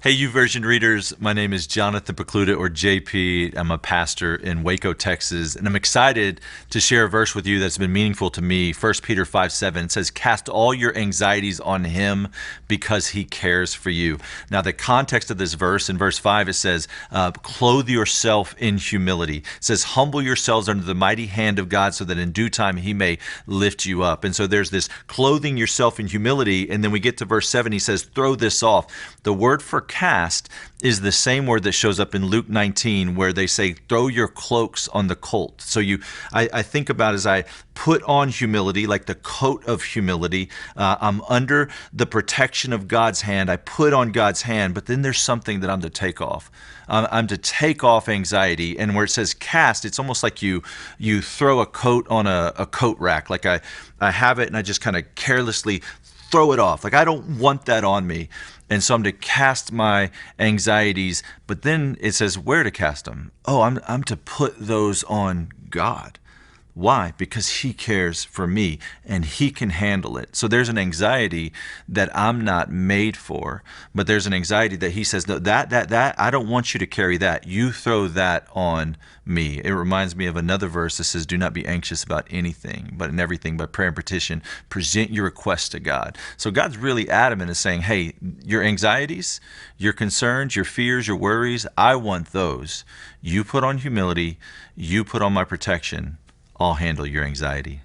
Hey, YouVersion readers. My name is Jonathan Pokluda, or JP. I'm a pastor in Waco, Texas, and I'm excited to share a verse with you that's been meaningful to me. 1 Peter 5:7 says, "Cast all your anxieties on him because he cares for you." Now, the context of this verse, in verse 5, it says, "Clothe yourself in humility." It says, "Humble yourselves under the mighty hand of God so that in due time he may lift you up." And so there's this clothing yourself in humility, and then we get to verse 7, he says, "Throw this off." The word for cast is the same word that shows up in Luke 19, where they say, "Throw your cloaks on the colt." So I think about as I put on humility, like the coat of humility. I'm under the protection of God's hand. I put on God's hand, but then there's something that I'm to take off. I'm to take off anxiety. And where it says cast, it's almost like you throw a coat on a coat rack. Like I have it and I just kind of carelessly throw it off. Like I don't want that on me. And so I'm to cast my anxieties, but then it says where to cast them. Oh, I'm to put those on God. Why? Because he cares for me and he can handle it. So there's an anxiety that I'm not made for, but there's an anxiety that he says, no, that, I don't want you to carry that. You throw that on me. It reminds me of another verse that says, "Do not be anxious about anything, but in everything by prayer and petition, present your requests to God." So God's really adamant in saying, hey, your anxieties, your concerns, your fears, your worries, I want those. You put on humility, you put on my protection. I'll handle your anxiety.